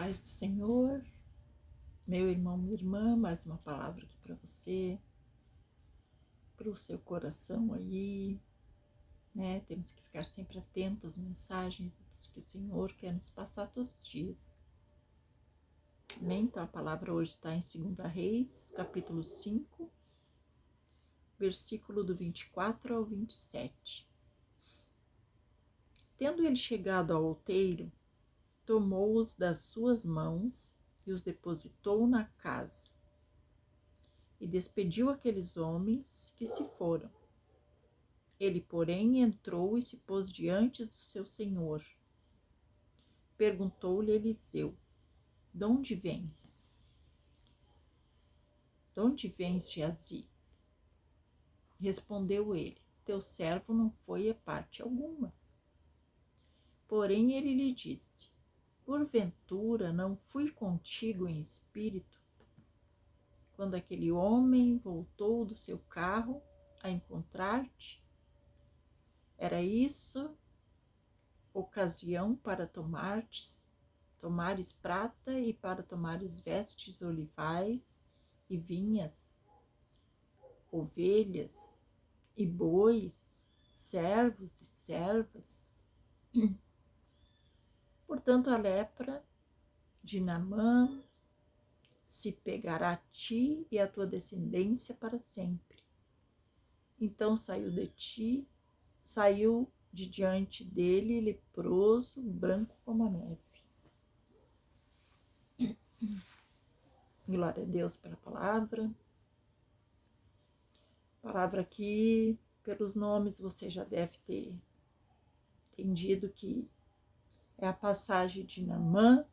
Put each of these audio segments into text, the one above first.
paz do Senhor, meu irmão, minha irmã, mais uma palavra aqui para você, para o seu coração aí, né? Temos que ficar sempre atentos às mensagens que o Senhor quer nos passar todos os dias. Amém? Então a palavra hoje está em 2 Reis, capítulo 5, versículo do 24 ao 27. Tendo ele chegado ao outeiro, tomou-os das suas mãos e os depositou na casa. E despediu aqueles homens que se foram. Ele, porém, entrou e se pôs diante do seu senhor. Perguntou-lhe Eliseu: de onde vens? De onde vens, Geazi? Respondeu ele: teu servo não foi a parte alguma. Porém ele lhe disse: porventura não fui contigo em espírito, quando aquele homem voltou do seu carro a encontrar-te? Era isso ocasião para tomares prata e para tomares vestes olivais e vinhas, ovelhas e bois, servos e servas? Portanto, a lepra de Naamã se pegará a ti e a tua descendência para sempre. Então saiu de diante dele leproso, branco como a neve. Glória a Deus pela palavra. Palavra que, pelos nomes, você já deve ter entendido que é a passagem de Naamã.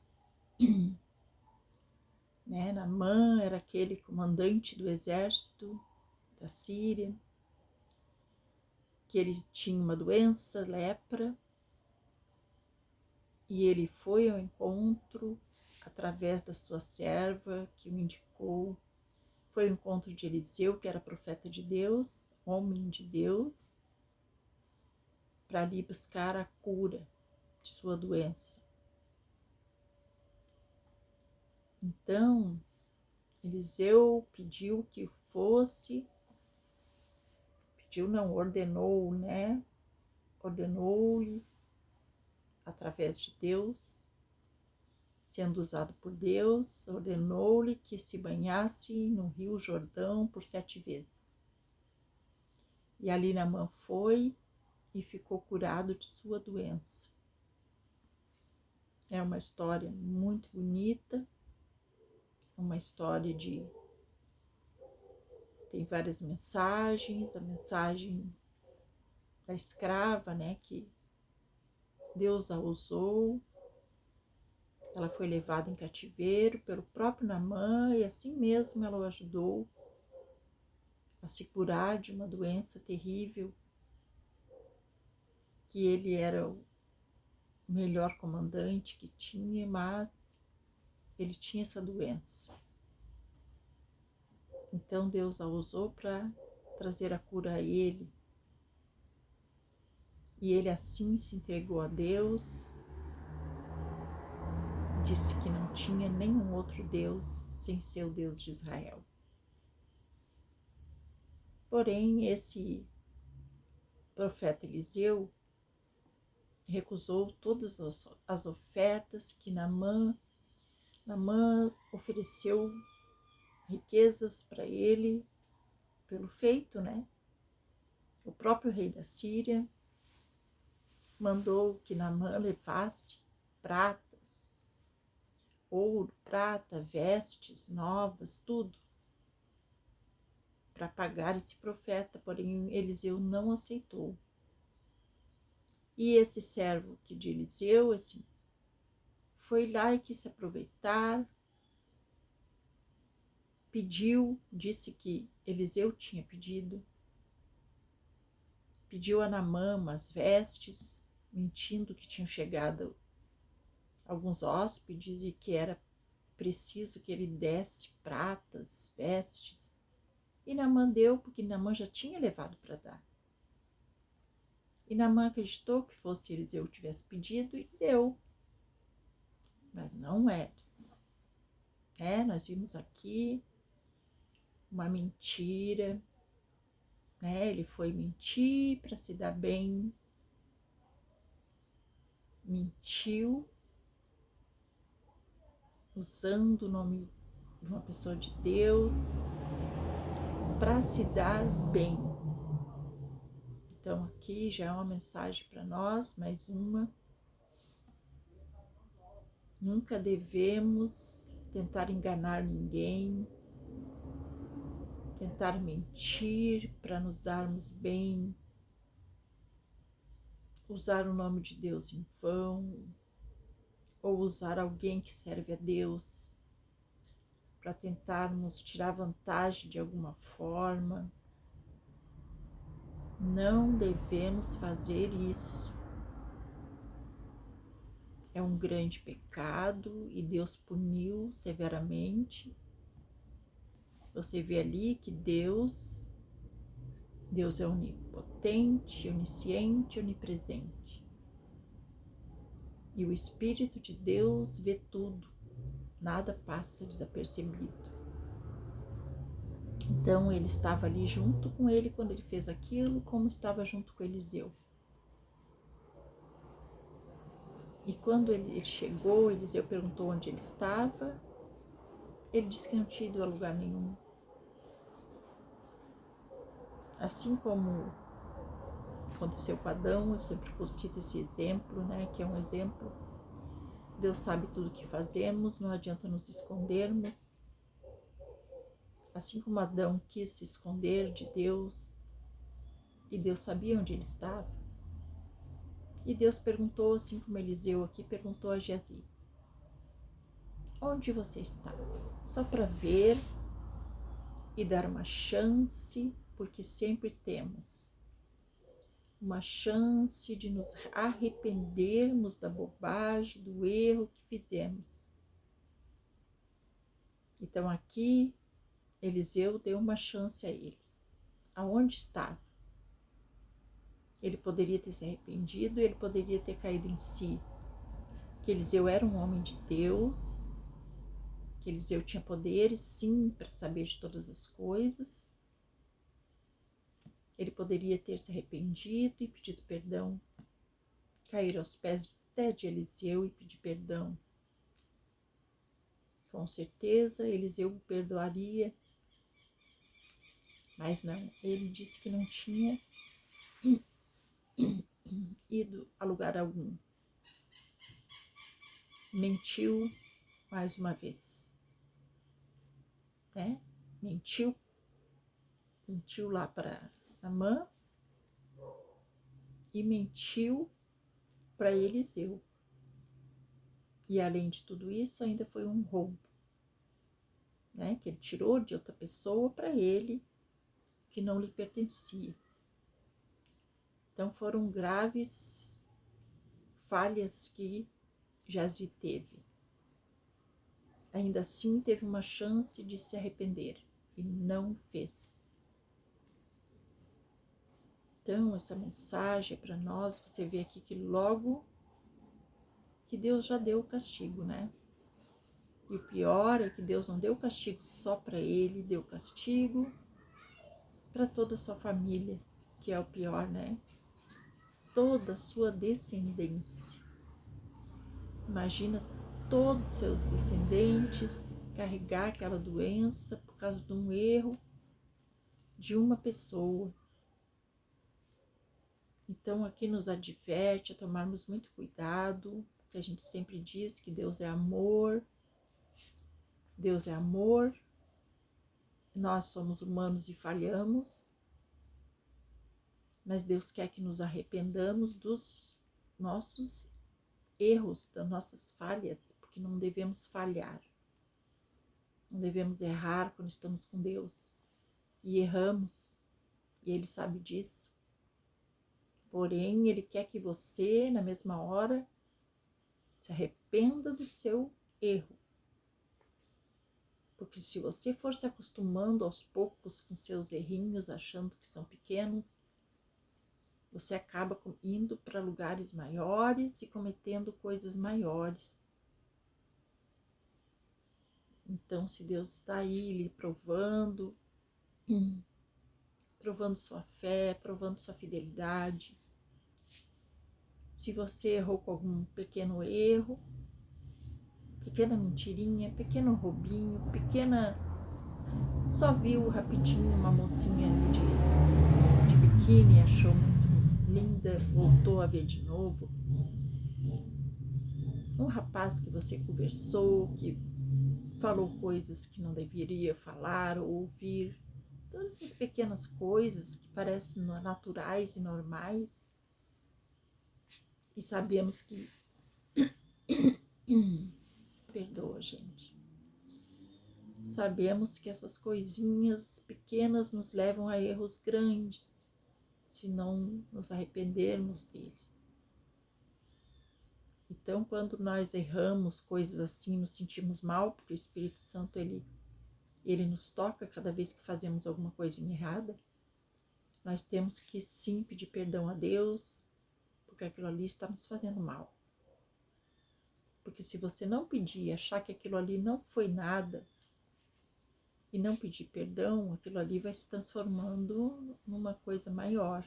Né? Naamã era aquele comandante do exército da Síria, que ele tinha uma doença, lepra, e ele foi ao encontro através da sua serva que o indicou. Foi ao encontro de Eliseu, que era profeta de Deus, homem de Deus, para ali buscar a cura de sua doença. Então, Eliseu pediu que fosse, ordenou, né? Ordenou-lhe, através de Deus, sendo usado por Deus, ordenou-lhe que se banhasse no rio Jordão por 7 vezes. E ali Naamã foi e ficou curado de sua doença. É uma história muito bonita, uma história tem várias mensagens, a mensagem da escrava, né, que Deus a usou. Ela foi levada em cativeiro pelo próprio Naamã e assim mesmo ela o ajudou a se curar de uma doença terrível, que ele era o melhor comandante que tinha, mas ele tinha essa doença. Então Deus a usou para trazer a cura a ele. E ele assim se entregou a Deus, disse que não tinha nenhum outro Deus sem ser o Deus de Israel. Porém, esse profeta Eliseu recusou todas as ofertas que Naamã ofereceu, riquezas para ele pelo feito, né? O próprio rei da Síria mandou que Naamã levasse pratas, ouro, prata, vestes novas, tudo, para pagar esse profeta, porém Eliseu não aceitou. E esse servo que de Eliseu, foi lá e quis se aproveitar, disse que Eliseu tinha pediu a Naamã umas vestes, mentindo que tinham chegado alguns hóspedes e que era preciso que ele desse pratas, vestes. E Naamã deu, porque Naamã já tinha levado para dar. E Naamã acreditou que fosse Eliseu que tivesse pedido e deu. mas não era. Nós vimos aqui uma mentira, ele foi mentir para se dar bem, mentiu, usando o nome de uma pessoa de Deus para se dar bem. Então aqui já é uma mensagem para nós, mais uma. Nunca devemos tentar enganar ninguém, tentar mentir para nos darmos bem, usar o nome de Deus em vão, ou usar alguém que serve a Deus para tentarmos tirar vantagem de alguma forma. Não devemos fazer isso. É um grande pecado e Deus puniu severamente. Você vê ali que Deus é onipotente, onisciente, onipresente. E o Espírito de Deus vê tudo, nada passa desapercebido. Então ele estava ali junto com ele quando ele fez aquilo, como estava junto com Eliseu. E quando ele chegou, Eliseu perguntou onde ele estava. Ele disse que não tinha ido a lugar nenhum. Assim como aconteceu com Adão, eu sempre cito esse exemplo, que é um exemplo. Deus sabe tudo o que fazemos, não adianta nos escondermos. Assim como Adão quis se esconder de Deus, e Deus sabia onde ele estava. E Deus perguntou, assim como Eliseu aqui perguntou a Geazi: onde você estava? Só para ver e dar uma chance, porque sempre temos uma chance de nos arrependermos da bobagem, do erro que fizemos. Então aqui Eliseu deu uma chance a ele. Aonde estava? Ele poderia ter se arrependido, ele poderia ter caído em si. Que Eliseu era um homem de Deus, que Eliseu tinha poderes, sim, para saber de todas as coisas. Ele poderia ter se arrependido e pedido perdão, cair aos pés até de Eliseu e pedir perdão. Com certeza Eliseu o perdoaria, mas não, ele disse que não tinha ido a lugar algum. Mentiu mais uma vez, Mentiu lá para Naamã e mentiu para Eliseu. E além de tudo isso, ainda foi um roubo, que ele tirou de outra pessoa para ele, que não lhe pertencia. Então foram graves falhas que Geazi teve. Ainda assim teve uma chance de se arrepender e não fez. Então essa mensagem é para nós. Você vê aqui que logo que Deus já deu o castigo, E o pior é que Deus não deu castigo só para ele, deu castigo para toda a sua família, que é o pior, Toda a sua descendência. Imagina todos os seus descendentes carregar aquela doença por causa de um erro de uma pessoa. Então aqui nos adverte a tomarmos muito cuidado, porque a gente sempre diz que Deus é amor, nós somos humanos e falhamos, mas Deus quer que nos arrependamos dos nossos erros, das nossas falhas, porque não devemos falhar, não devemos errar quando estamos com Deus, e erramos, e Ele sabe disso. Porém, Ele quer que você, na mesma hora, se arrependa do seu erro. Porque se você for se acostumando aos poucos com seus errinhos, achando que são pequenos, você acaba indo para lugares maiores e cometendo coisas maiores. Então, se Deus está aí lhe provando, provando sua fé, provando sua fidelidade, se você errou com algum pequeno erro, pequena mentirinha, pequeno roubinho, só viu rapidinho uma mocinha ali de biquíni, achou muito linda, voltou a ver de novo. Um rapaz que você conversou, que falou coisas que não deveria falar ou ouvir. Todas essas pequenas coisas que parecem naturais e normais. E sabemos que... Perdoa, gente. Sabemos que essas coisinhas pequenas nos levam a erros grandes, se não nos arrependermos deles. Então, quando nós erramos coisas assim, nos sentimos mal, porque o Espírito Santo, ele nos toca cada vez que fazemos alguma coisinha errada, nós temos que sim pedir perdão a Deus, porque aquilo ali está nos fazendo mal. Porque se você não pedir, achar que aquilo ali não foi nada, e não pedir perdão, aquilo ali vai se transformando numa coisa maior.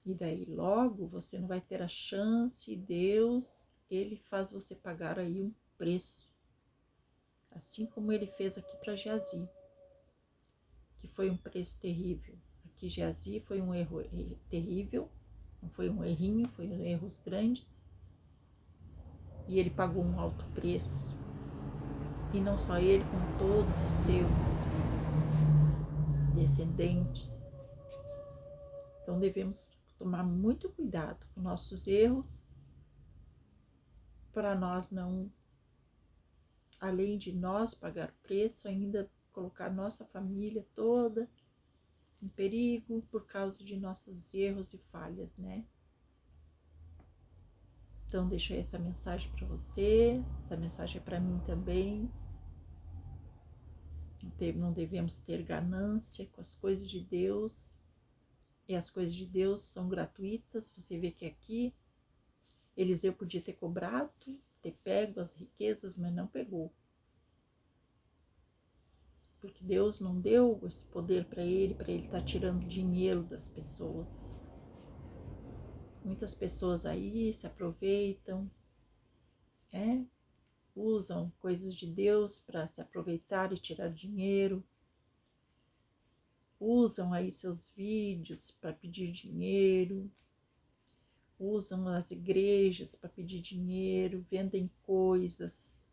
E daí logo você não vai ter a chance, e Deus, ele faz você pagar aí um preço. Assim como ele fez aqui para Geazi, que foi um preço terrível. Aqui Geazi foi um erro terrível, não foi um errinho, foi erros grandes. E ele pagou um alto preço. E não só ele, como todos os seus descendentes. Então devemos tomar muito cuidado com nossos erros, para nós não, além de nós pagar o preço, ainda colocar nossa família toda em perigo por causa de nossos erros e falhas, né? Então deixo aí essa mensagem para você, essa mensagem é para mim também. Não devemos ter ganância com as coisas de Deus, e as coisas de Deus são gratuitas. Você vê que aqui Eliseu podia ter cobrado, ter pego as riquezas, mas não pegou. Porque Deus não deu esse poder para ele estar tirando dinheiro das pessoas. Muitas pessoas aí se aproveitam, usam coisas de Deus para se aproveitar e tirar dinheiro. Usam aí seus vídeos para pedir dinheiro. Usam as igrejas para pedir dinheiro, vendem coisas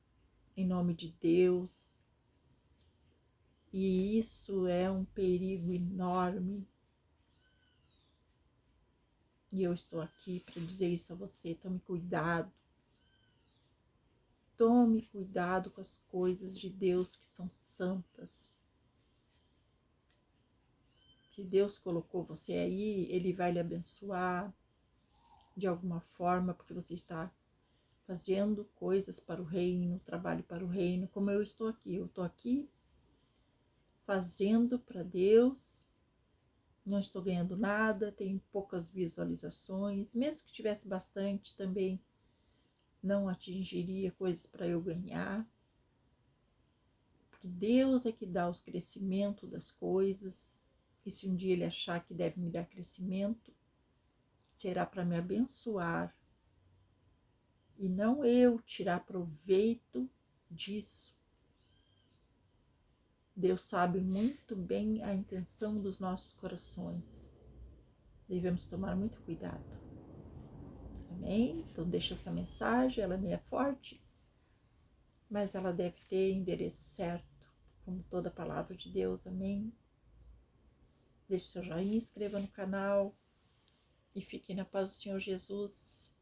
em nome de Deus. E isso é um perigo enorme. E eu estou aqui para dizer isso a você. Tome cuidado. Tome cuidado com as coisas de Deus que são santas. Se Deus colocou você aí, Ele vai lhe abençoar de alguma forma, porque você está fazendo coisas para o reino, trabalho para o reino, como eu estou aqui. Eu estou aqui fazendo para Deus, não estou ganhando nada, tenho poucas visualizações, mesmo que tivesse bastante também não atingiria coisas para eu ganhar, porque Deus é que dá o crescimento das coisas, e se um dia Ele achar que deve me dar crescimento, será para me abençoar, e não eu tirar proveito disso. Deus sabe muito bem a intenção dos nossos corações. Devemos tomar muito cuidado. Amém? Então deixa essa mensagem, ela é meio forte, mas ela deve ter endereço certo, como toda palavra de Deus. Amém? Deixe seu joinha, inscreva no canal e fique na paz do Senhor Jesus.